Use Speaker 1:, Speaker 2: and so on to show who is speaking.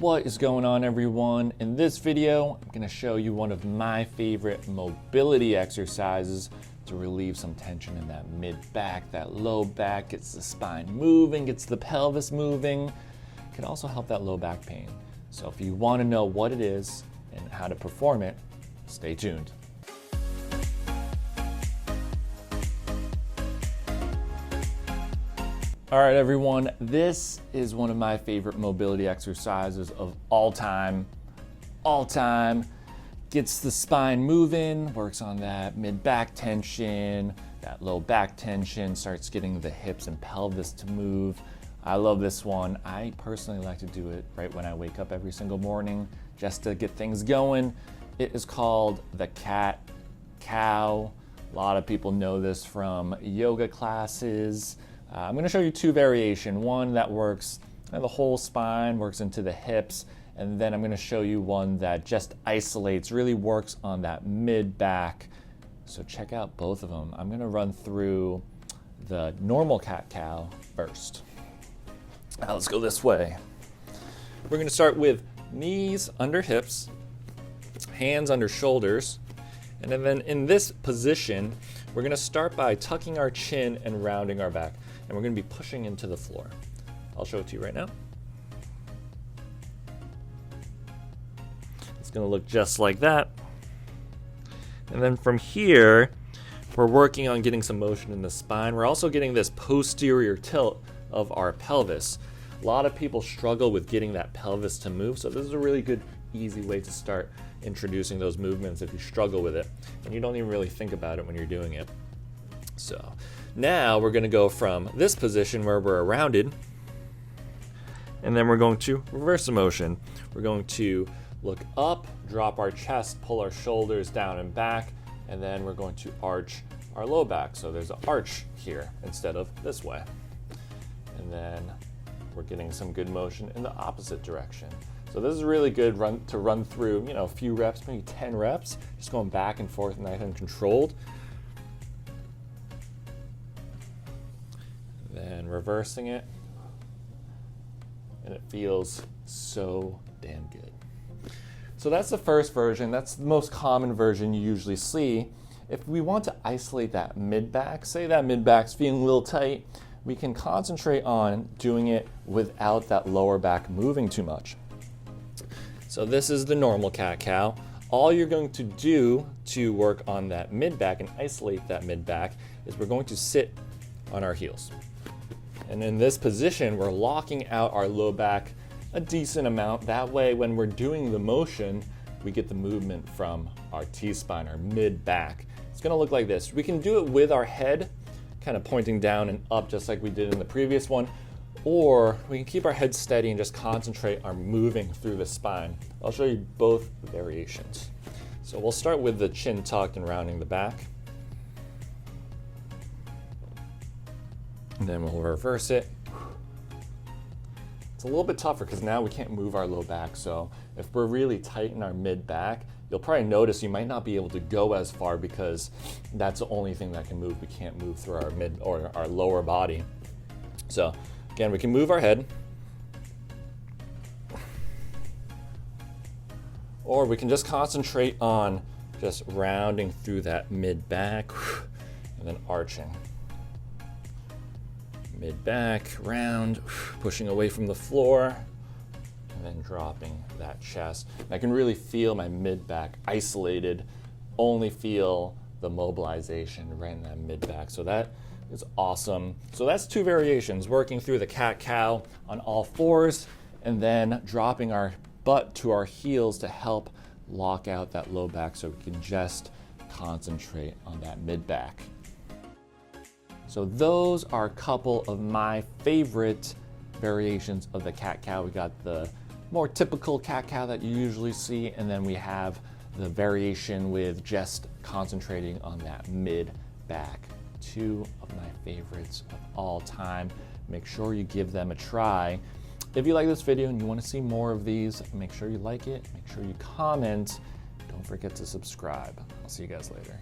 Speaker 1: What is going on, everyone? In this video, I'm going to show you one of my favorite mobility exercises to relieve some tension in that mid-back, that low back, gets the spine moving, gets the pelvis moving. It can also help that low back pain. So if you want to know what it is and how to perform it, stay tuned. All right, everyone, this is one of my favorite mobility exercises of all time. Gets the spine moving, works on that mid-back tension, that low back tension, starts getting the hips and pelvis to move. I love this one. I personally like to do it right when I wake up every single morning just to get things going. It is called the cat-cow. A lot of people know this from yoga classes. I'm going to show you two variations. One that works the whole spine, works into the hips, and then I'm going to show you one that just isolates, really works on that mid-back. So check out both of them. I'm going to run through the normal cat-cow first. Now let's go this way. We're going to start with knees under hips, hands under shoulders, and then in this position, we're going to start by tucking our chin and rounding our back. And we're going to be pushing into the floor. I'll show it to you right now. It's going to look just like that. And then from here, we're working on getting some motion in the spine. We're also getting this posterior tilt of our pelvis. A lot of people struggle with getting that pelvis to move, so this is a really good, easy way to start introducing those movements if you struggle with it. And you don't even really think about it when you're doing it. So now we're going to go from this position where we're rounded, and then we're going to reverse the motion. We're going to look up, drop our chest, pull our shoulders down and back, and then we're going to arch our low back. So there's an arch here instead of this way. And then we're getting some good motion in the opposite direction. So this is really good to run through, a few reps, maybe 10 reps, just going back and forth nice and controlled. Then reversing it, and it feels so damn good. So that's the first version. That's the most common version you usually see. If we want to isolate that mid-back, say that mid-back's feeling a little tight, we can concentrate on doing it without that lower back moving too much. So this is the normal cat-cow. All you're going to do to work on that mid-back and isolate that mid-back is we're going to sit on our heels. And in this position, we're locking out our low back a decent amount. That way, when we're doing the motion, we get the movement from our T-spine, our mid-back. It's gonna look like this. We can do it with our head kind of pointing down and up just like we did in the previous one, or we can keep our head steady and just concentrate on moving through the spine. I'll show you both variations. So we'll start with the chin tucked and rounding the back. And then we'll reverse it. It's a little bit tougher because now we can't move our low back. So if we're really tight in our mid back, you'll probably notice you might not be able to go as far because that's the only thing that can move. We can't move through our mid or our lower body. So again, we can move our head, or we can just concentrate on just rounding through that mid back and then arching. Mid-back, round, pushing away from the floor, and then dropping that chest. And I can really feel my mid-back isolated, only feel the mobilization right in that mid-back. So that is awesome. So that's two variations, working through the cat-cow on all fours, and then dropping our butt to our heels to help lock out that low back so we can just concentrate on that mid-back. So those are a couple of my favorite variations of the cat-cow. We got the more typical cat-cow that you usually see, and then we have the variation with just concentrating on that mid-back. Two of my favorites of all time. Make sure you give them a try. If you like this video and you want to see more of these, make sure you like it, make sure you comment. Don't forget to subscribe. I'll see you guys later.